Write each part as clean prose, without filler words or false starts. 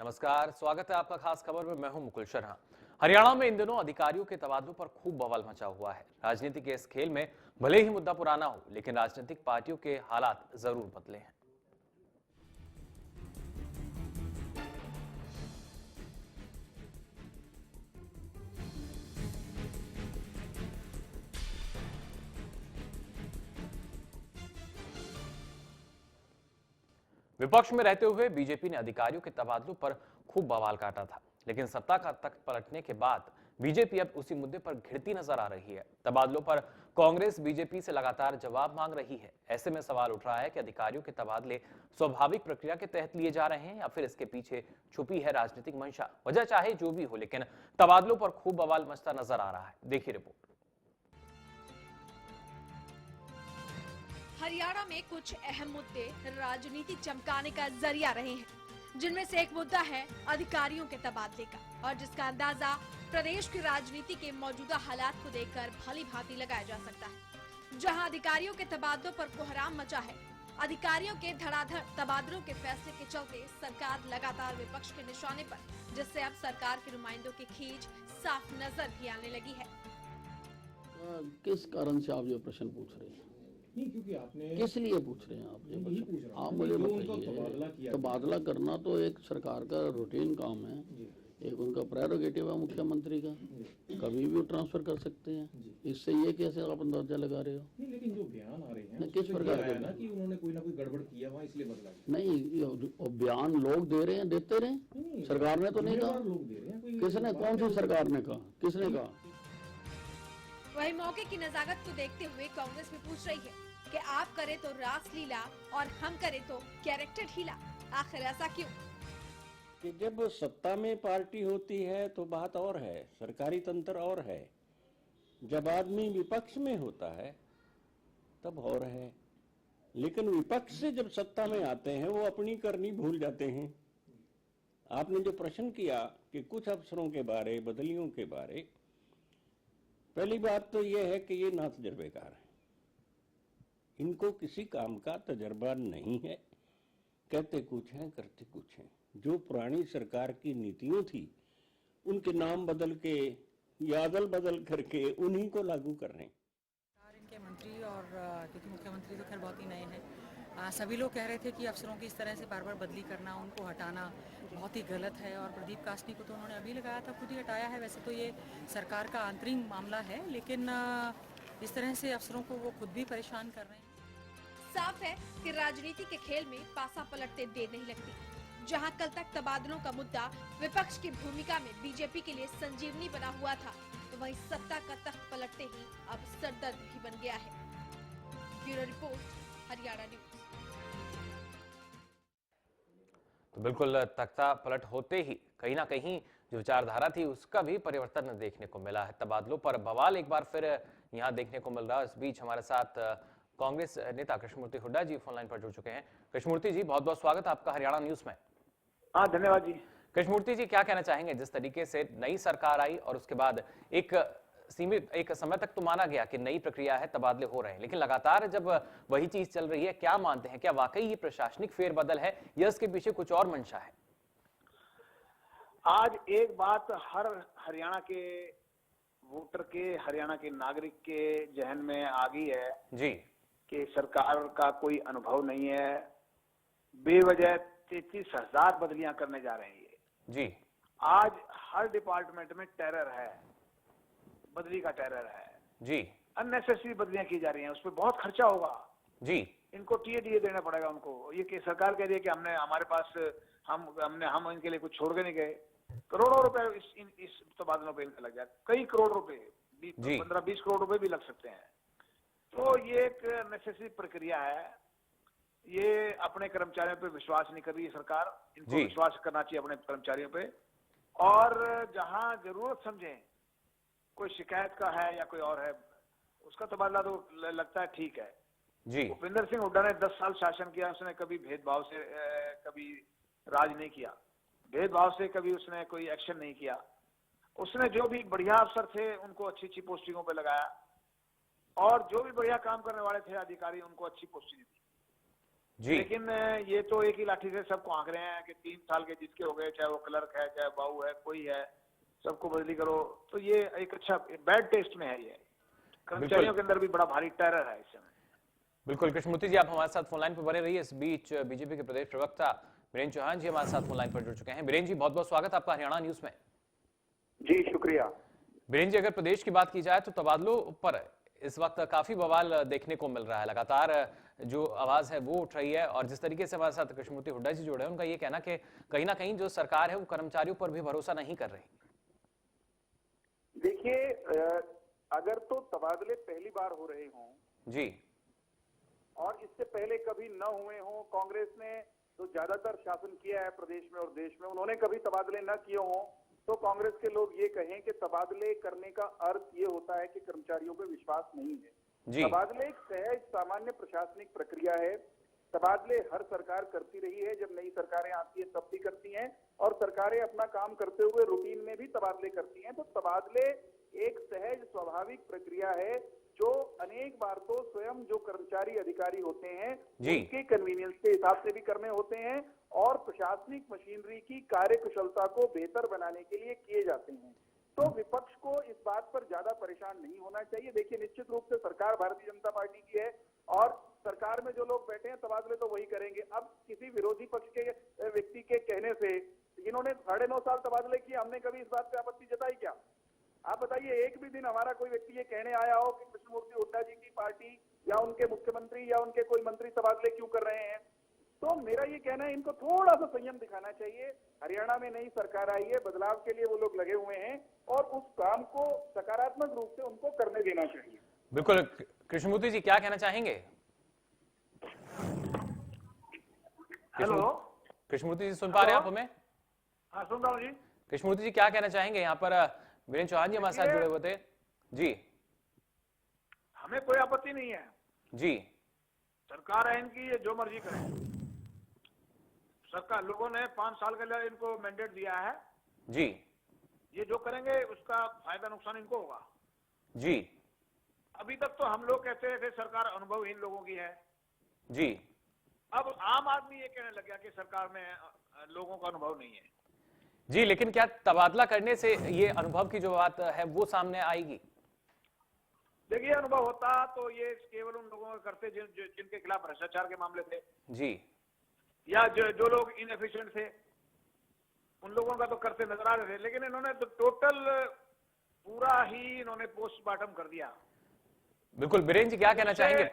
नमस्कार, स्वागत है आपका खास खबर में। मैं हूं मुकुल शर्मा। हरियाणा में इन दिनों अधिकारियों के तबादलों पर खूब बवाल मचा हुआ है। राजनीति के इस खेल में भले ही मुद्दा पुराना हो, लेकिन राजनीतिक पार्टियों के हालात जरूर बदले हैं। विपक्ष में रहते हुए बीजेपी ने अधिकारियों के तबादलों पर खूब बवाल काटा था, लेकिन सत्ता का तख्त पलटने के बाद बीजेपी अब उसी मुद्दे पर घिरती नजर आ रही है। तबादलों पर कांग्रेस बीजेपी से लगातार जवाब मांग रही है। ऐसे में सवाल उठ रहा है कि अधिकारियों के तबादले स्वाभाविक प्रक्रिया के तहत लिए जा रहे हैं या फिर इसके पीछे छुपी है राजनीतिक मंशा। वजह चाहे जो भी हो, लेकिन तबादलों पर खूब बवाल मचता नजर आ रहा है। देखिए रिपोर्ट। हरियाणा में कुछ अहम मुद्दे राजनीति चमकाने का जरिया रहे हैं, जिनमें से एक मुद्दा है अधिकारियों के तबादले का, और जिसका अंदाजा प्रदेश की राजनीति के मौजूदा हालात को देखकर भली भांति लगाया जा सकता है। जहां अधिकारियों के तबादलों पर कोहराम मचा है। अधिकारियों के धड़ाधड़ तबादलों के फैसले के चलते सरकार लगातार विपक्ष के निशाने पर, जिससे अब सरकार के नुमाइंदों की खींच साफ नजर भी आने लगी है। किस कारण से आप ये प्रश्न पूछ रहे हैं? नहीं, क्योंकि आपने किस लिए पूछ रहे हैं आप ये प्रश्न? आप मुझे बताइए। तबादला करना तो एक सरकार का रूटीन काम है, एक उनका प्रेरोगेटिव है मुख्यमंत्री का, कभी भी ट्रांसफर कर सकते हैं। इससे ये कैसे आप अंदाजा लगा रहे हो? नहीं, लेकिन जो बयान आ रहे हैं किस प्रकार के ना कि उन्होंने कोई ना कोई गड़बड़ किया वहाँ इसलिए बदला। नहीं, बयान लोग दे रहे हैं, देते रहे, सरकार ने तो नहीं कहा। लोग दे रहे हैं। किसने, कौन सी सरकार ने कहा, किसने कहा? वही मौके की नजाकत को देखते हुए कांग्रेस भी पूछ रही है कि आप करें तो रासलीला और हम करें तो कैरेक्टर ढीला। आखिर ऐसा क्यों? कि जब सत्ता में पार्टी होती है तो बात और है, सरकारी तंत्र और है। जब आदमी विपक्ष में होता है तब और है। लेकिन विपक्ष से जब सत्ता में आते हैं वो अपनी करनी भूल जाते हैं। आपने जो प्रश्न किया कि कुछ अफसरों के बारे, बदलियों के बारे, पहली बात तो यह है कि ये ना तजर्बेकार है। इनको किसी काम का तजर्बा नहीं है। कहते कुछ हैं, करते कुछ हैं। जो पुरानी सरकार की नीतियों थी उनके नाम बदल के या अदल बदल करके उन्हीं को लागू कर रहे हैं। इनके मंत्री और क्योंकि मुख्यमंत्री तो खैर बहुत ही नए हैं, सभी लोग कह रहे थे कि अफसरों की इस तरह से बार बार बदली करना, उनको हटाना बहुत ही गलत है। और प्रदीप कासनी को तो उन्होंने अभी लगाया था, खुद ही हटाया है। वैसे तो ये सरकार का आंतरिक मामला है, लेकिन इस तरह से अफसरों को वो खुद भी परेशान कर रहे हैं। साफ है कि राजनीति के खेल में पासा पलटते देर नहीं लगती। जहां कल तक तबादलों का मुद्दा विपक्ष की भूमिका में बीजेपी के लिए संजीवनी बना हुआ था, तो वहीं सत्ता का तख्त पलटते ही अब सरदर्द भी बन गया है। Bureau report, Haryana news. तो बिल्कुल तख्ता पलट होते ही कहीं ना कहीं जो विचारधारा थी उसका भी परिवर्तन देखने को मिला है। तबादलों पर बवाल एक बार फिर यहां देखने को मिल रहा है। इस बीच हमारे साथ कांग्रेस नेता कृष्णमूर्ति हुड्डा जी फोन लाइन पर जुड़ चुके हैं। कृष्णमूर्ति जी, बहुत बहुत स्वागत आपका हरियाणा न्यूज में। हाँ, धन्यवाद जी। कृष्णमूर्ति जी, क्या कहना चाहेंगे? जिस तरीके से नई सरकार आई और उसके बाद एक सीमित एक समय तक तो माना गया कि नई प्रक्रिया है, तबादले हो रहे हैं, लेकिन लगातार जब वही चीज चल रही है, क्या मानते हैं, क्या वाकई ये प्रशासनिक फेरबदल है या इसके पीछे कुछ और मंशा है? आज एक बात हर हरियाणा के वोटर के, हरियाणा के नागरिक के जहन में आ गई है जी कि सरकार का कोई अनुभव नहीं है। बेवजह 33,000 बदलियां करने जा रहे हैं ये। जी, आज हर डिपार्टमेंट में टेरर है, बदली का टेरर है जी, अननेसेसरी बदलियां की जा रही हैं, उस पर बहुत खर्चा होगा जी। इनको टीए देना पड़ेगा उनको। ये कि सरकार कह रही है कि हमने हमारे पास हम इनके लिए कुछ छोड़ के नहीं गए। करोड़ों रुपए इस तबादलों पे इनका लग जाए, कई करोड़ रुपए, 15-20 करोड़ रुपए भी लग सकते हैं। तो ये एक नेसेसरी प्रक्रिया है। ये अपने कर्मचारियों पे विश्वास नहीं कर रही है सरकार। इनको विश्वास करना चाहिए अपने कर्मचारियों पे, और जहां जरूरत समझे कोई शिकायत का है या कोई और है, उसका तबादला तो लगता है ठीक है जी। भूपेंद्र सिंह हुड्डा ने 10 साल शासन किया, उसने कभी भेदभाव से कभी राज नहीं किया, भेदभाव से कभी उसने कोई एक्शन नहीं किया। उसने जो भी बढ़िया अफसर थे उनको अच्छी अच्छी पोस्टिंगों पे लगाया, और जो भी बढ़िया काम करने वाले थे अधिकारी उनको अच्छी पोस्टिंग दी। जी। लेकिन ये तो एक ही लाठी से सबको आंक रहे हैं कि 3 साल के जिसके हो गए, चाहे वो क्लर्क है, चाहे बाबू है, कोई है, सबको बदली करो। तो ये एक अच्छा बैड टेस्ट में है। ये कर्मचारियों के अंदर भी बड़ा भारी टेरर है इस समय। बिल्कुल कृष्णमूर्ति जी, आप हमारे साथ फोन लाइन पर बने रहिए। इस बीच बीजेपी के प्रदेश प्रवक्ता वीरेंद्र चौहान जी हमारे साथ फोन लाइन पर जुड़ चुके हैं। वीरेंद्र जी, बहुत बहुत स्वागत आपका हरियाणा न्यूज में। जी शुक्रिया। वीरेंद्र जी, अगर प्रदेश की बात की जाए तो तबादलों पर इस वक्त काफी बवाल देखने को मिल रहा है। लगातार जो आवाज है वो उठ रही है, और जिस तरीके से हमारे साथ कृष्णमूर्ति हुड्डा जी जुड़े हैं, उनका ये कहना कि कहीं ना कहीं जो सरकार है वो कर्मचारियों पर भी भरोसा नहीं कर रही। देखिए, अगर तो तबादले पहली बार हो रहे हों जी। और इससे पहले कभी न हुए हों, कांग्रेस ने तो ज्यादातर शासन किया है प्रदेश में और देश में, उन्होंने कभी तबादले न किए हों, तो कांग्रेस के लोग ये कहें कि तबादले करने का अर्थ ये होता है कि कर्मचारियों पे विश्वास नहीं है। जी। तबादले एक सहज सामान्य प्रशासनिक प्रक्रिया है। तबादले हर सरकार करती रही है, जब नई सरकारें आती है तब भी करती हैं, और सरकारें अपना काम करते हुए रूटीन में भी तबादले करती हैं। तो तबादले एक सहज स्वाभाविक प्रक्रिया है जो अनेक बार तो स्वयं जो कर्मचारी अधिकारी होते हैं उनके कन्वीनियंस के हिसाब से भी करने होते हैं, और प्रशासनिक मशीनरी की कार्यकुशलता को बेहतर बनाने के लिए किए जाते हैं। तो विपक्ष को इस बात पर ज्यादा परेशान नहीं होना चाहिए। देखिए, निश्चित रूप से सरकार भारतीय जनता पार्टी की है, और सरकार में जो लोग बैठे हैं तबादले तो वही करेंगे। अब किसी विरोधी पक्ष के व्यक्ति के कहने से, इन्होंने 9.5 साल तबादले किए, हमने कभी इस बात पे आपत्ति जताई क्या? आप बताइए, एक भी दिन हमारा कोई व्यक्ति ये कहने आया हो कि कृष्णमूर्ति हुड्डा जी की पार्टी या उनके मुख्यमंत्री या उनके कोई मंत्री तबादले क्यों कर रहे हैं? तो मेरा ये कहना है, इनको थोड़ा सा संयम दिखाना चाहिए। हरियाणा में नई सरकार आई है, बदलाव के लिए वो लोग लगे हुए हैं, और उस काम को सकारात्मक रूप से उनको करने देना चाहिए। बिल्कुल। कृष्णमूर्ति जी, क्या कहना चाहेंगे? हेलो कृष्णमूर्ति जी, सुन पा रहे हैं आप हमें? हाँ, सुन रहा हूँ जी। कृष्णमूर्ति जी, क्या कहना चाहेंगे? यहाँ पर वीरेंद्र चौहान जी हमारे साथ जुड़े हुए थे। जी। हमें कोई आपत्ति नहीं है। जी। सरकार है इनकी, ये जो मर्जी करें। सरकार, लोगों ने 5 साल के लिए इनको मैंडेट दिया है। जी। ये जो करेंगे उसका फायदा नुकसान इनको होगा। जी। अभी तक तो हम लोग कहते थे सरकार अनुभवहीन लोगों की है। जी। अब आम आदमी ये कहने लग गया कि सरकार में लोगों का अनुभव नहीं है। जी, लेकिन क्या तबादला करने से ये अनुभव की जो बात है वो सामने आएगी? देखिए, अनुभव होता तो ये केवल उन लोगों के करते जिनके खिलाफ भ्रष्टाचार के मामले थे, जी, या जो लोग इनएफिशिएंट थे, उन लोगों का तो करते नजर आ रहे थे। लेकिन इन्होंने तो टोटल पूरा ही इन्होंने पोस्टमार्टम कर दिया। बिल्कुल। वीरेंद्र जी, क्या कहना चाहेंगे?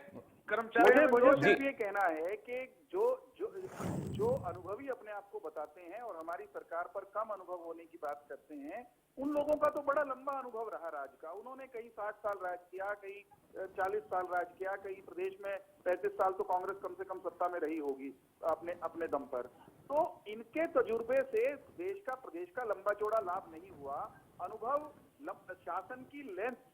कर्मचारी मुझे सिर्फ ये कहना है कि जो अनुभवी अपने आप को बताते हैं और हमारी सरकार पर कम अनुभव होने की बात करते हैं, उन लोगों का तो बड़ा लंबा अनुभव रहा राज का। उन्होंने कई 60 साल राज किया, कई 40 साल राज किया, कई प्रदेश में 35 साल तो कांग्रेस कम से कम सत्ता में रही होगी अपने दम पर। तो इनके तजुर्बे से देश का, प्रदेश का लंबा चौड़ा लाभ नहीं हुआ। अनुभव, शासन की लेंथ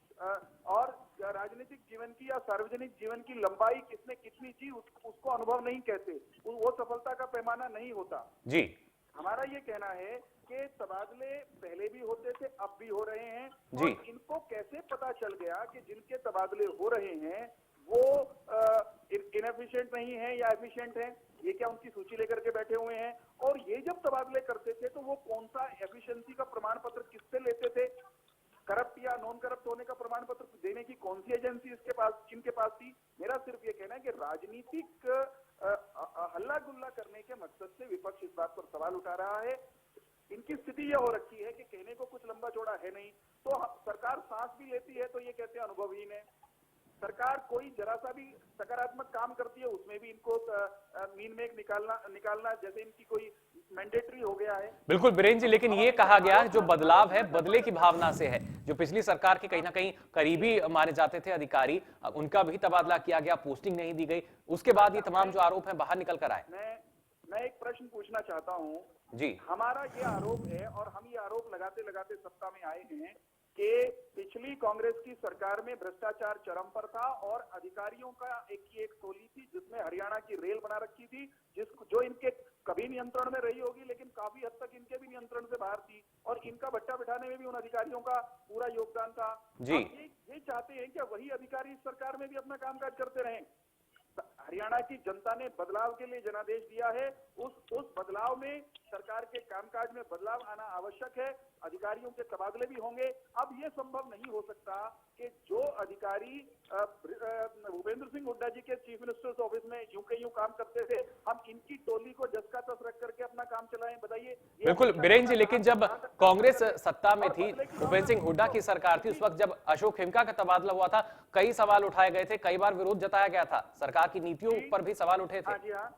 और राजनीतिक जीवन की या सार्वजनिक जीवन की लंबाई किसने कितनी जी, उसको अनुभव नहीं कहते। वो सफलता का पैमाना नहीं होता। जी। हमारा ये कहना है कि तबादले पहले भी होते थे, अब भी हो रहे हैं, जी। और इनको कैसे पता चल गया कि जिनके तबादले हो रहे हैं वो इनएफिशिएंट नहीं है या एफिशिएंट है? ये क्या उनकी सूची लेकर के बैठे हुए हैं? और ये जब तबादले करते थे तो वो कौन सा एफिशिएंसी का प्रमाण पत्र किससे लेते थे? करप्ट या नॉन करप्ट होने का प्रमाण पत्र देने की कौन सी एजेंसी इनके पास थी? मेरा सिर्फ ये कहना है कि राजनीतिक हल्ला गुल्ला करने के मकसद से विपक्ष इस बात पर सवाल उठा रहा है। इनकी स्थिति यह हो रखी है कि कहने को कुछ लंबा चौड़ा है नहीं, तो सरकार सांस भी लेती है तो ये कहते हैं अनुभवहीन है। सरकार कोई जरा सा भी सकारात्मक काम करती है उसमें भी इनको मीन मेक निकालना जैसे इनकी कोई मैंडेटरी हो गया है। बिल्कुल वीरेंद्र जी, लेकिन ये कहा गया जो बदलाव है बदले की भावना से है। जो पिछली सरकार के कहीं ना कहीं करीबी माने जाते थे अधिकारी, उनका भी तबादला किया गया, पोस्टिंग नहीं दी गई, उसके बाद ये तमाम जो आरोप हैं बाहर निकल कर आए। मैं एक प्रश्न पूछना चाहता हूं जी। हमारा ये आरोप है, और हम ये आरोप लगाते लगाते सत्ता में आए हैं कि पिछली कांग्रेस की सरकार में भ्रष्टाचार चरम पर था, और अधिकारियों का एक टोली थी जिसमें हरियाणा की रेल बना रखी थी, जो इनके कभी नियंत्रण में रही होगी, लेकिन काफी हद तक इनके भी नियंत्रण से बाहर थी, और इनका भट्टा बिठाने में भी उन अधिकारियों का पूरा योगदान था। जी। ये चाहते हैं कि वही अधिकारी इस सरकार में भी अपना कामकाज करते रहें। हरियाणा की जनता ने बदलाव के लिए जनादेश दिया है। उस बदलाव में सरकार के कामकाज में बदलाव आना आवश्यक है। अधिकारियों के तबादले भी होंगे। अब ये संभव नहीं हो सकता कि जो अधिकारी भूपेंद्र सिंह हुड्डा जी के चीफ मिनिस्टर्स ऑफिस में यूं के यूं काम करते थे, हम इनकी टोली को जस का तस रख करके अपना काम चलाएं? बताइए। बिल्कुल बीरेन जी, लेकिन जब कांग्रेस सत्ता में थी, भूपेंद्र सिंह हुड्डा की सरकार थी, उस वक्त जब अशोक खेमका का तबादला हुआ था, कई सवाल उठाए गए थे, कई बार विरोध जताया गया था, सरकार की नीतियों पर भी सवाल उठे थे। हाँ जी, हाँ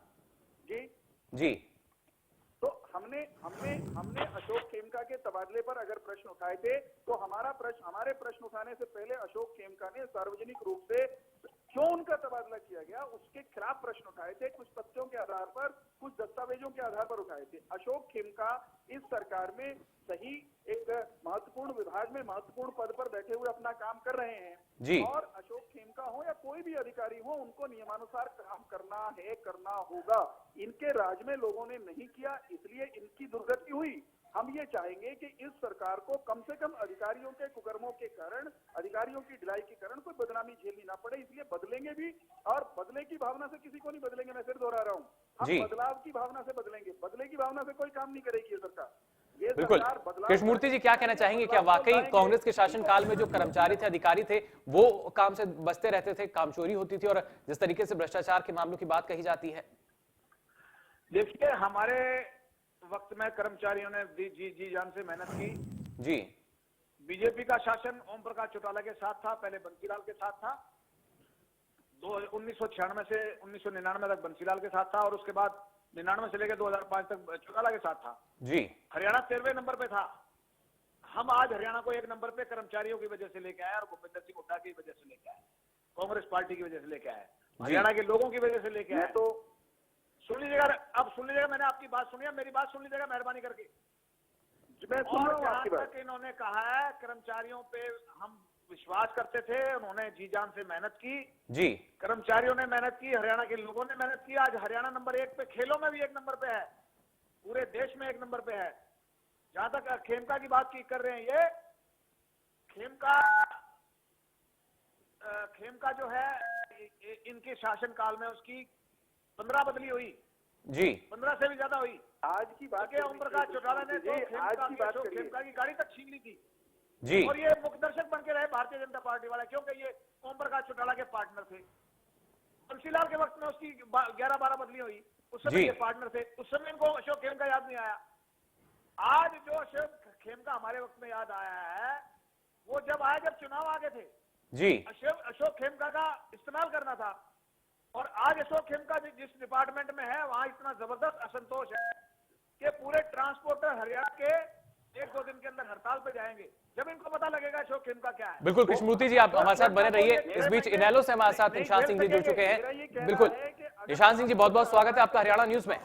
जी जी। तो हमने अशोक खेमका के तबादले पर अगर प्रश्न उठाए थे, तो हमारे प्रश्न उठाने से पहले अशोक खेमका ने सार्वजनिक रूप से क्यों उनका तबादला किया गया उसके खिलाफ प्रश्न उठाए थे। कुछ तथ्यों के आधार पर, कुछ दस्तावेजों के आधार पर उठाए थे। अशोक खेमका इस सरकार में सही एक महत्वपूर्ण विभाग में महत्वपूर्ण पद पर बैठे हुए अपना काम कर रहे हैं जी। और अशोक खेमका हो या कोई भी अधिकारी हो, उनको नियमानुसार काम करना है, करना होगा। इनके राज में लोगों ने नहीं किया, इसलिए इनकी दुर्गति हुई। हम ये चाहेंगे कि इस सरकार को कम से कम अधिकारियों के कुकर्मों के कारण, अधिकारियों की ढिलाई के कारण कोई बदनामी झेलनी ना पड़े, इसलिए बदलेंगे भी। और बदले की भावना से किसी को नहीं बदलेंगे, मैं फिर दोहरा रहा हूँ। हम बदलाव की भावना से बदलेंगे, बदले की भावना से कोई काम नहीं करेगी ये सरकार। बिल्कुल। कृष्णमूर्ति जी, क्या कहना चाहेंगे? क्या वाकई कांग्रेस के शासनकाल में जो कर्मचारी थे, अधिकारी थे, वो काम से बचते रहते थे, काम चोरी होती थी, और जिस तरीके से भ्रष्टाचार के मामलों की बात कही जाती है? देखिए, हमारे वक्त में कर्मचारियों ने जी जान से मेहनत की जी। बीजेपी का शासन ओम प्रकाश चौटाला के साथ था, पहले बंसीलाल के साथ था। 1996 से 1999 तक बंसीलाल के साथ था, और उसके बाद 99 से लेकर 2005 तक चौटाला के साथ था जी। हरियाणा 13वें नंबर पे था। हम आज हरियाणा को 1 नंबर पे कर्मचारियों की वजह से लेके आए और भूपेंद्र सिंह हुड्डा की वजह से लेके आए, कांग्रेस पार्टी की वजह से लेके आए, हरियाणा के लोगों की वजह से लेके आए। तो सुन लीजिएगा, अब सुन लीजिएगा, मैंने आपकी बात सुनी है, मेरी बात सुन लीजिएगा मेहरबानी करके। मैं सुन रहा हूं आपकी बात। इन्होंने कहा है कर्मचारियों पे हम विश्वास करते थे, उन्होंने जी जान से मेहनत की जी। कर्मचारियों ने मेहनत की, हरियाणा के लोगों ने मेहनत की। आज हरियाणा नंबर 1 पे, खेलों में भी 1 नंबर पे है, पूरे देश में 1 नंबर पे है। जहां तक खेमका की बात की कर रहे हैं, ये खेमका जो है इनके शासन काल में उसकी 15 बदली हुई जी, 15 से भी ज्यादा हुई। आज की बात ओम प्रकाश चौटाला ने तो खेमका की गाड़ी तक छीन ली थी जी। और ये मुख्य दर्शक बन के रहे भारतीय जनता पार्टी वाले, क्योंकि ये ओम प्रकाश चौटाला के पार्टनर थे। बंसीलाल के वक्त में उसकी 11-12 बदली हुई, उस समय ये पार्टनर थे। उस समय इनको अशोक खेमका याद नहीं आया। आज जो अशोक खेमका हमारे वक्त में याद आया है, वो जब आया जब चुनाव आगे थे जी। अशोक खेमका का इस्तेमाल करना था। और आज अशोक खेमका जिस डिपार्टमेंट में है, वहां इतना जबरदस्त असंतोष है कि पूरे ट्रांसपोर्टर हरियाणा के 1-2 दिन के अंदर हड़ताल पे जाएंगे जब इनको पता लगेगा अशोक खेमका क्या है। बिल्कुल कृष्णमूर्ति जी, आप हमारे साथ बने रहिए। इस बीच इनेलो से हमारे साथ निशांत सिंह जी जुड़ चुके हैं। बिल्कुल निशांत सिंह जी, बहुत बहुत स्वागत है आपका हरियाणा न्यूज में।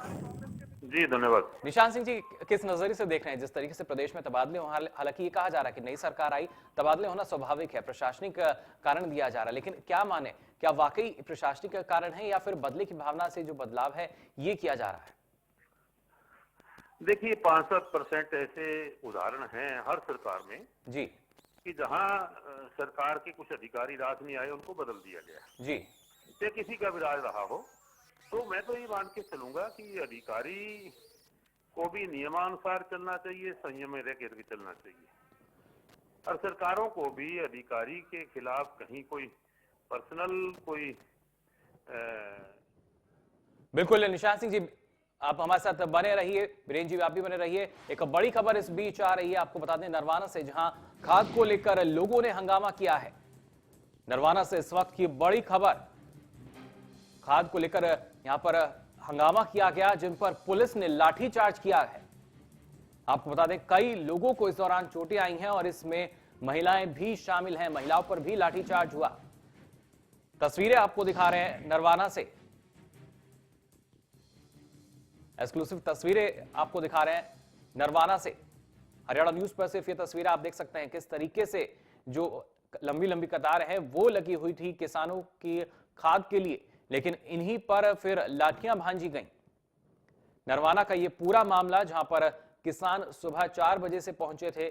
जी धन्यवाद। निशांत सिंह जी, किस नजरिए से देख रहे हैं जिस तरीके से प्रदेश में तबादले हो? हालांकि ये कहा जा रहा है कि नई सरकार आई, तबादले होना स्वाभाविक है, प्रशासनिक कारण दिया जा रहा है, लेकिन क्या माने, क्या वाकई प्रशासनिक कारण है या फिर बदले की भावना से जो बदलाव है ये किया जा रहा है? देखिए 5-7% ऐसे उदाहरण हैं हर सरकार में जी कि जहां सरकार के कुछ अधिकारी राज नहीं आए, उनको बदल दिया गया जी। चाहे किसी का भी राज रहा हो। तो मैं तो ये मान के चलूंगा कि अधिकारी को भी नियमानुसार चलना चाहिए, संयम में रह कर चलना चाहिए, और सरकारों को भी अधिकारी के खिलाफ कहीं कोई पर्सनल कोई बिल्कुल निशांत सिंह जी, आप हमारे साथ बने रहिए, वीरेंद्र जी आप भी बने रहिए। एक बड़ी खबर इस बीच आ रही है, आपको बता दें नरवाना से, जहां खाद को लेकर लोगों ने हंगामा किया है। नरवाना से इस वक्त की बड़ी खबर, खाद को लेकर यहां पर हंगामा किया गया, जिन पर पुलिस ने लाठीचार्ज किया है। आपको बता दें कई लोगों को इस दौरान चोटें आई हैं और इसमें महिलाएं भी शामिल हैं, महिलाओं पर भी लाठीचार्ज हुआ। तस्वीरें आपको दिखा रहे हैं नरवाना से, एक्सक्लूसिव तस्वीरें आपको दिखा रहे हैं नरवाना से। हरियाणा न्यूज पर सिर्फ ये तस्वीरें आप देख सकते हैं किस तरीके से जो लंबी लंबी कतार है वो लगी हुई थी किसानों की खाद के लिए, लेकिन इन्हीं पर फिर लाठियां भांजी गईं। नरवाना का ये पूरा मामला, जहां पर किसान सुबह 4 बजे से पहुंचे थे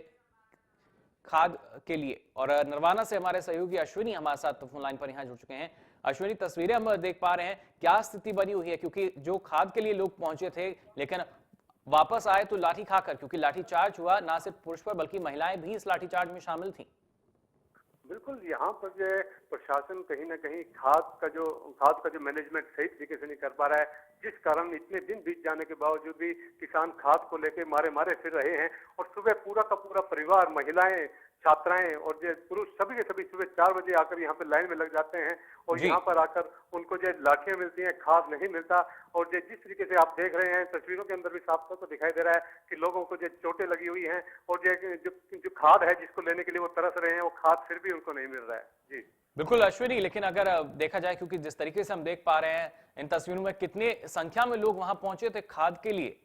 खाद के लिए। और नरवाना से हमारे सहयोगी अश्विनी हमारे साथ फोन लाइन पर यहां जुड़ चुके हैं। अश्विनी, तस्वीरें हम देख पा रहे हैं, क्या स्थिति बनी हुई है? क्योंकि जो खाद के लिए लोग पहुंचे थे लेकिन वापस आए तो लाठी खाकर, क्योंकि लाठीचार्ज हुआ ना सिर्फ पुरुष पर बल्कि महिलाएं भी इस लाठीचार्ज में शामिल थीं। बिल्कुल, यहाँ पर जो है प्रशासन कहीं ना कहीं खाद का जो मैनेजमेंट सही तरीके से नहीं कर पा रहा है, जिस कारण इतने दिन बीत जाने के बावजूद भी किसान खाद को लेके मारे फिर रहे हैं। और सुबह पूरा का पूरा परिवार, महिलाएं, छात्राएं और जो पुरुष सभी के सभी सुबह 4 बजे आकर यहाँ पे लाइन में लग जाते हैं और यहाँ पर आकर उनको जो लाठियां मिलती हैं, खाद नहीं मिलता। और जो जिस तरीके से आप देख रहे हैं तस्वीरों के अंदर भी साफ तौर पर दिखाई दे रहा है कि लोगों को जो चोटें लगी हुई हैं और जो खाद है जिसको लेने के लिए वो तरस रहे हैं, वो खाद फिर भी उनको नहीं मिल रहा है। जी बिल्कुल अश्विनी, लेकिन अगर देखा जाए, क्योंकि जिस तरीके से हम देख पा रहे हैं इन तस्वीरों में, कितने संख्या में लोग वहां पहुंचे थे खाद के लिए?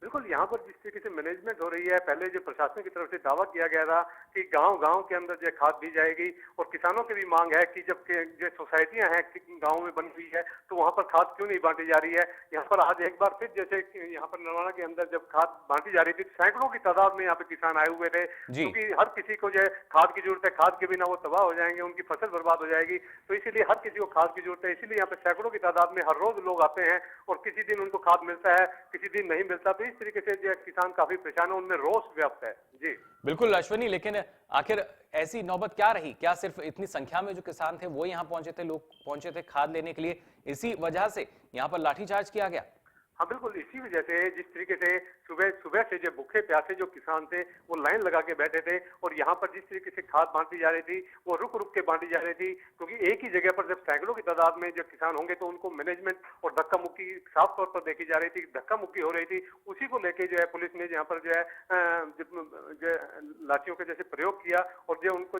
बिल्कुल, यहाँ पर जिस तरीके से मैनेजमेंट हो रही है, पहले जो प्रशासन की तरफ से दावा किया गया था कि गांव के अंदर जो खाद दी जाएगी और किसानों की भी मांग है कि जब जो सोसाइटियां हैं गांव में बनी हुई है तो वहां पर खाद क्यों नहीं बांटी जा रही है। यहाँ पर आज एक बार फिर जैसे यहाँ पर नरवाना के अंदर जब खाद बांटी जा रही थी, सैकड़ों की तादाद में यहाँ पे किसान आए हुए थे, क्योंकि हर किसी को जो है खाद की जरूरत है, खाद के बिना वो तबाह हो जाएंगे, उनकी फसल बर्बाद हो जाएगी, तो इसीलिए हर किसी को खाद की जरूरत है। इसीलिए यहाँ पे सैकड़ों की तादाद में हर रोज लोग आते हैं और किसी दिन उनको खाद मिलता है, किसी दिन नहीं मिलता। तो इस तरीके से जो किसान काफी परेशान है, उनमें रोष व्याप्त है। जी बिल्कुल अश्विनी, लेकिन आखिर ऐसी नौबत क्या रही? क्या सिर्फ इतनी संख्या में जो किसान थे वो यहाँ पहुंचे थे, लोग पहुंचे थे खाद लेने के लिए, इसी वजह से यहाँ पर लाठीचार्ज किया गया? हाँ बिल्कुल, इसी वजह से जिस तरीके से सुबह से जो भूखे प्यासे जो किसान थे वो लाइन लगा के बैठे थे और यहाँ पर जिस तरीके से खाद बांटी जा रही थी वो रुक के बांटी जा रही थी, क्योंकि एक ही जगह पर जब सैकड़ों की तादाद में जब किसान होंगे तो उनको मैनेजमेंट और धक्का मुक्की साफ तौर पर देखी जा रही थी, धक्का मुक्की हो रही थी। उसी को लेके जो है पुलिस ने यहाँ पर जो है लाठियों के जैसे प्रयोग किया और जो उनको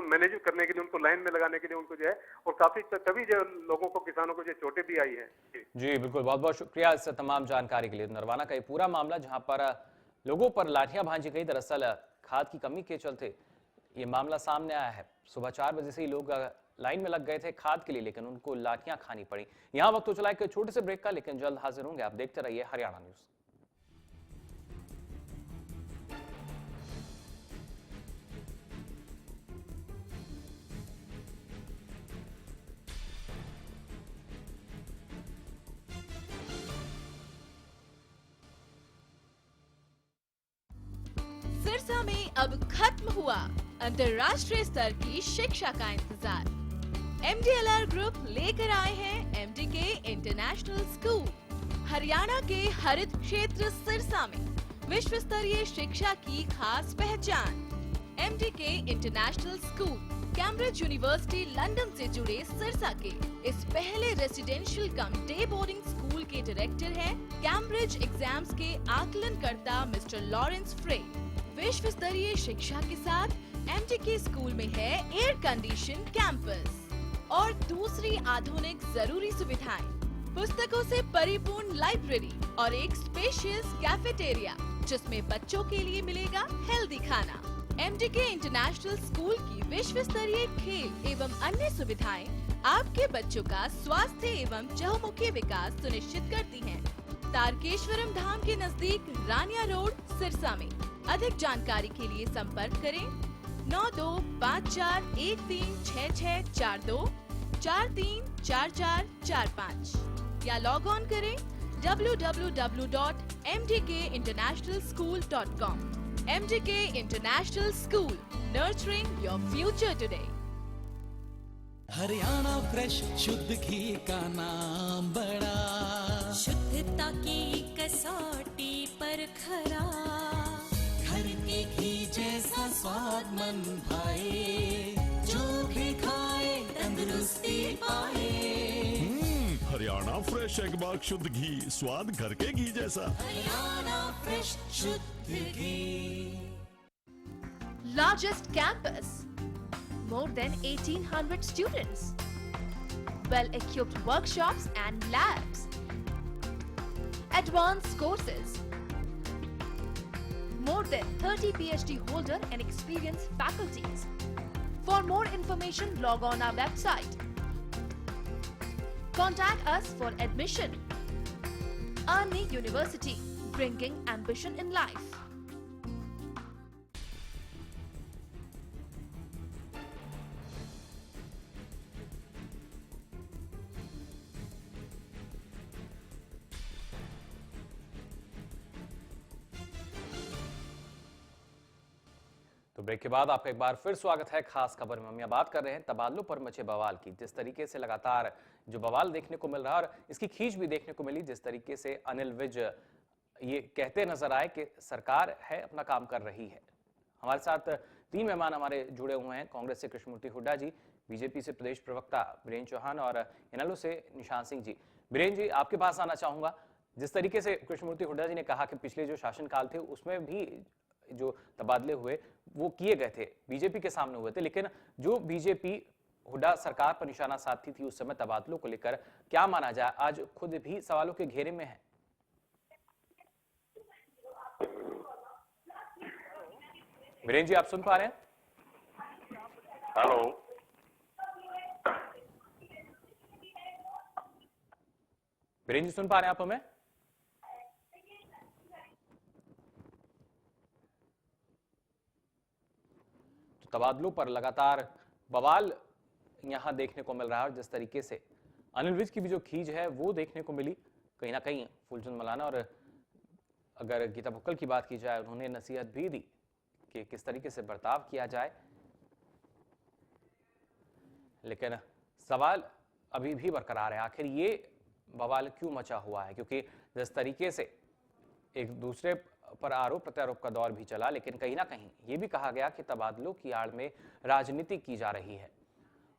मैनेज करने के लिए, उनको लाइन में लगाने के लिए उनको जो है, और काफी तभी जो लोगों को, किसानों को जो चोटें भी आई है। जी बिल्कुल, बहुत बहुत शुक्रिया इस तमाम जानकारी के लिए। नरवाना का ये पूरा मामला जहां पर लोगों पर लाठियां भांजी गई, दरअसल खाद की कमी के चलते ये मामला सामने आया है। सुबह 4 बजे से ही लोग लाइन में लग गए थे खाद के लिए, लेकिन उनको लाठियां खानी पड़ी। यहां वक्त तो चला एक छोटे से ब्रेक का, लेकिन जल्द हाजिर होंगे। आप देखते रहिए हरियाणा न्यूज। सिरसा में अब खत्म हुआ अंतर्राष्ट्रीय स्तर की शिक्षा का इंतजार। MDLR ग्रुप लेकर आए हैं MDK इंटरनेशनल स्कूल। हरियाणा के हरित क्षेत्र सिरसा में विश्व स्तरीय शिक्षा की खास पहचान। MDK international school Cambridge university London से जुड़े सिरसा के इस पहले रेसिडेंशियल कम डे बोर्डिंग स्कूल के डायरेक्टर हैं कैम्ब्रिज एग्जाम्स के आकलनकर्ता मिस्टर लॉरेंस फ्रे। विश्व स्तरीय शिक्षा के साथ MDK स्कूल में है एयर कंडीशन कैंपस और दूसरी आधुनिक जरूरी सुविधाएं, पुस्तकों से परिपूर्ण लाइब्रेरी और एक स्पेशियस कैफेटेरिया जिसमें बच्चों के लिए मिलेगा हेल्दी खाना। MDK इंटरनेशनल स्कूल की विश्व स्तरीय खेल एवं अन्य सुविधाएं आपके बच्चों का स्वास्थ्य एवं चहुमुखी विकास सुनिश्चित करती हैं। तारकेश्वरम धाम के नजदीक रानिया रोड सिरसा में। अधिक जानकारी के लिए संपर्क करें 9254136642 434445 या लॉग ऑन करें www.mdkinternationalschool.com। MDK International School, nurturing your future today। Haryana fresh शुद्ध घी का नाम बड़ा, शुद्धता की कसौटी पर खरा, घर के घी जैसा स्वाद मन भाए, जो भी खाए तंदुरुस्ती पाए। हरियाणा फ्रेश एगबाग शुद्ध घी, स्वाद घर के घी जैसा। हरियाणा फ्रेश शुद्ध घी। Largest campus, more than 1800 students, well-equipped workshops and labs, advanced courses, more than 30 PhD holder and experienced faculties. For more information, log on our website. Contact us for admission. Army University, bringing ambition in life. तो break के बाद आपका एक बार फिर स्वागत है। खास खबर में हम यहाँ बात कर रहे हैं तबादलों पर मचे बवाल की। जिस तरीके से लगातार जो बवाल देखने को मिल रहा है और इसकी खींच भी देखने को मिली, जिस तरीके से अनिल विज ये कहते नजर आए कि सरकार है अपना काम कर रही है। हमारे साथ 3 मेहमान हमारे जुड़े हुए हैं। कांग्रेस से कृष्णमूर्ति हुड्डा जी, बीजेपी से प्रदेश प्रवक्ता वीरेंद्र चौहान और इनेलो से निशान सिंह जी। वीरेंद्र जी, आपके पास आना चाहूंगा। जिस तरीके से कृष्णमूर्ति हुड्डा जी ने कहा कि पिछले जो शासनकाल थे उसमें भी जो तबादले हुए वो किए गए थे, बीजेपी के सामने हुए थे, लेकिन जो बीजेपी हुड्डा सरकार पर निशाना साधती थी उस समय तबादलों को लेकर क्या माना जाए, आज खुद भी सवालों के घेरे में है। वीरेंद्र जी, आप सुन पा रहे हैं? हेलो, वीरेंद्र जी सुन पा रहे हैं आप हमें? तो तबादलों पर लगातार बवाल यहां देखने को मिल रहा है और जिस तरीके से अनिल विज की भी जो खींच है वो देखने को मिली, कहीं ना कहीं फूलचंद मलाना और अगर गीता भुक्कल की बात की जाए, उन्होंने नसीहत भी दी कि किस तरीके से बर्ताव किया जाए, लेकिन सवाल अभी भी बरकरार है। आखिर ये बवाल क्यों मचा हुआ है? क्योंकि जिस तरीके से एक दूसरे पर आरोप प्रत्यारोप का दौर भी चला, लेकिन कहीं ना कहीं ये भी कहा गया कि तबादलों की आड़ में राजनीति की जा रही है।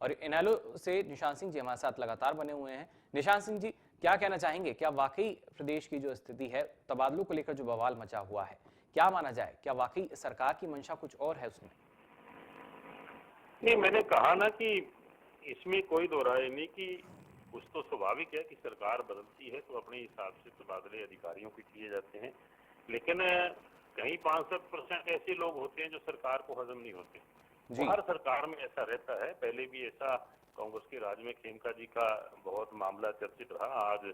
और इनेलो से निशान सिंह जी हमारे साथ लगातार बने हुए हैं। निशान सिंह जी, क्या कहना चाहेंगे? क्या वाकई प्रदेश की जो स्थिति है, तबादलों को लेकर जो बवाल मचा हुआ है, क्या माना जाए? क्या वाकई सरकार की मंशा कुछ और है उसमें? नहीं, मैंने कहा ना कि इसमें कोई दो राय नहीं कि कुछ तो स्वाभाविक है कि सरकार बदलती है तो अपने हिसाब से तबादले अधिकारियों के किए जाते हैं, लेकिन कहीं 65% ऐसे लोग होते हैं जो सरकार को हजम नहीं होते। हर सरकार में ऐसा रहता है। पहले भी ऐसा कांग्रेस के राज में खेमका जी का बहुत मामला चर्चित रहा, आज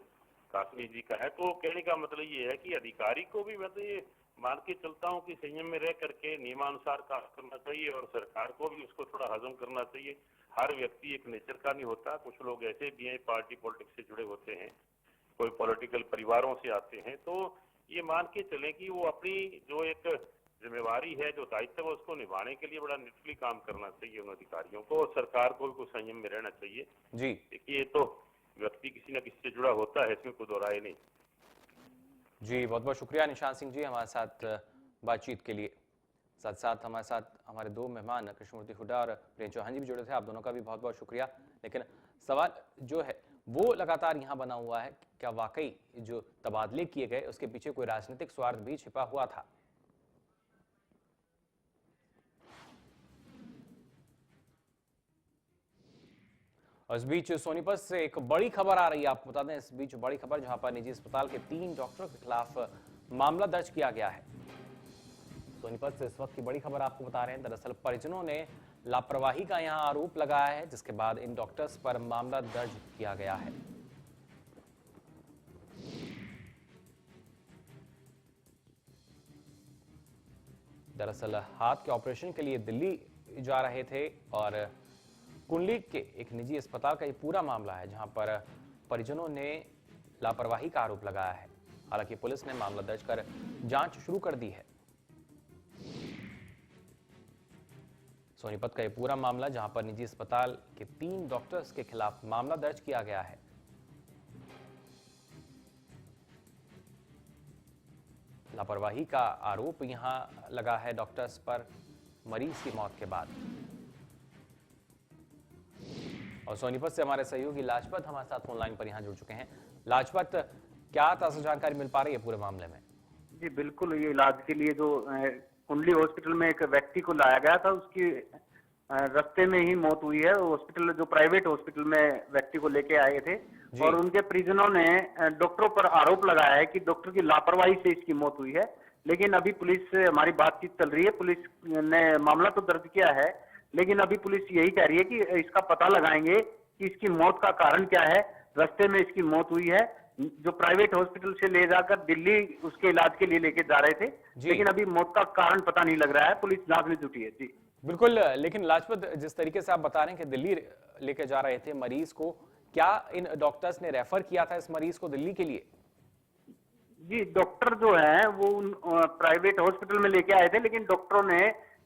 कासमी जी का है। तो कहने का मतलब ये है कि अधिकारी को भी मैं तो ये मान के चलता हूँ कि संयम में रह करके नियमानुसार काम करना चाहिए और सरकार को भी उसको थोड़ा हजम करना चाहिए। हर व्यक्ति एक नेचर का नहीं होता, कुछ लोग ऐसे भी हैं पार्टी पॉलिटिक्स से जुड़े होते हैं, कोई पॉलिटिकल परिवारों से आते हैं। तो ये मान के चलें कि वो अपनी जो एक जिम्मेवारी है, जो दायित्व है, उसको निभाने के लिए बड़ा निष्ठुर काम करना चाहिए उन अधिकारियों को, और सरकार को भी कुछ संयम में रहना चाहिए। जी देखिए, ये तो व्यक्ति किसी न किसी से जुड़ा होता है, इसमें कोई दो राय नहीं। जी, बहुत बहुत शुक्रिया निशान सिंह जी हमारे साथ बातचीत के लिए। साथ साथ हमारे साथ हमारे 2 मेहमान कृष्णमूर्ति हुड्डा और वीरेंद्र चौहान जी भी जुड़े थे। आप दोनों का भी बहुत बहुत शुक्रिया। लेकिन सवाल जो है वो लगातार यहाँ बना हुआ है, क्या वाकई जो तबादले किए गए उसके पीछे कोई राजनीतिक स्वार्थ भी छिपा हुआ था? और इस बीच सोनीपत से एक बड़ी खबर आ रही है, आपको बता दें। इस बीच बड़ी खबर जहां पर निजी अस्पताल के 3 डॉक्टरों के खिलाफ मामला दर्ज किया गया है। सोनीपत से इस वक्त की बड़ी खबर आपको बता रहे हैं। दरअसल परिजनों ने लापरवाही का यहां आरोप लगाया है, जिसके बाद इन डॉक्टर्स पर मामला दर्ज किया गया है। दरअसल हाथ के ऑपरेशन के लिए दिल्ली जा रहे थे और कुंडली के एक निजी अस्पताल का ये पूरा मामला है, जहां पर परिजनों ने लापरवाही का आरोप लगाया है। हालांकि पुलिस ने मामला दर्ज कर जांच शुरू कर दी है। सोनीपत का ये पूरा मामला, जहां पर निजी अस्पताल के 3 डॉक्टर्स के खिलाफ मामला दर्ज किया गया है। लापरवाही का आरोप यहां लगा है डॉक्टर्स पर मरीज की मौत के बाद। और सोनीपत से हमारे सहयोगी लाजपत हमारे साथ ऑनलाइन पर यहां जुड़ चुके हैं। लाजपत, क्या ताज़ा जानकारी मिल पा रही है पूरे मामले में? जी बिल्कुल, ये इलाज के लिए जो कुंडली हॉस्पिटल में एक व्यक्ति को लाया गया था, उसकी रास्ते में ही मौत हुई है। हॉस्पिटल, जो प्राइवेट हॉस्पिटल में व्यक्ति को लेके आए थे, और उनके परिजनों ने डॉक्टरों पर आरोप लगाया है कि डॉक्टर की लापरवाही से इसकी मौत हुई है। लेकिन अभी पुलिस से हमारी बातचीत चल रही है, पुलिस ने मामला तो दर्ज किया है, लेकिन अभी पुलिस यही कह रही है कि इसका पता लगाएंगे कि इसकी मौत का कारण क्या है। रास्ते में इसकी मौत हुई है, जो प्राइवेट हॉस्पिटल से ले जाकर दिल्ली उसके इलाज के लिए लेके जा रहे थे, लेकिन अभी मौत का कारण पता नहीं लग रहा है। पुलिस जांच में जुटी है। जी बिल्कुल, लेकिन लाजपत, जिस तरीके से आप बता रहे हैं कि दिल्ली लेके जा रहे थे मरीज को, क्या इन डॉक्टर्स ने रेफर किया था इस मरीज को दिल्ली के लिए? जी, डॉक्टर जो है वो प्राइवेट हॉस्पिटल में लेके आए थे, लेकिन डॉक्टरों ने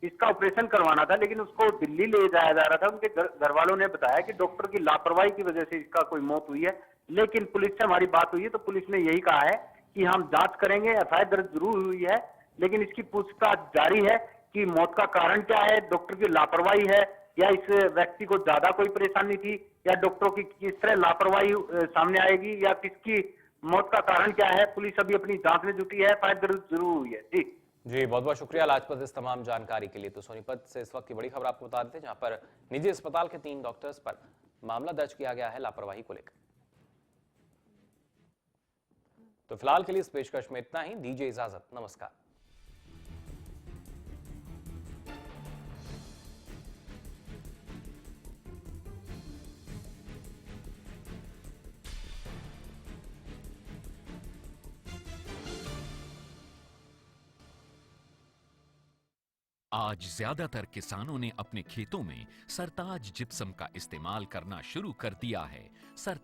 इसका ऑपरेशन करवाना था, लेकिन उसको दिल्ली ले जाया जा रहा था। उनके घर वालों ने बताया कि डॉक्टर की लापरवाही की वजह से इसका कोई मौत हुई है। लेकिन पुलिस से हमारी बात हुई है तो पुलिस ने यही कहा है कि हम जांच करेंगे, एफआईआर दर्ज जरूर हुई है, लेकिन इसकी पूछताछ जारी है कि मौत का कारण क्या है, डॉक्टर की लापरवाही है या इस व्यक्ति को ज्यादा कोई परेशानी थी, या डॉक्टरों की किस तरह लापरवाही सामने आएगी, या किसकी मौत का कारण क्या है। पुलिस अभी अपनी जांच में जुटी है, एफआईआर दर्ज जरूर हुई है। जी बहुत बहुत शुक्रिया लाजपत इस तमाम जानकारी के लिए। तो सोनीपत से इस वक्त की बड़ी खबर आपको बता देते हैं, जहां पर निजी अस्पताल के 3 डॉक्टर्स पर मामला दर्ज किया गया है लापरवाही को लेकर। तो फिलहाल के लिए इस पेशकश में इतना ही, दीजिए इजाजत, नमस्कार। आज ज्यादातर किसानों ने अपने खेतों में सरताज जिप्सम का इस्तेमाल करना शुरू कर दिया है।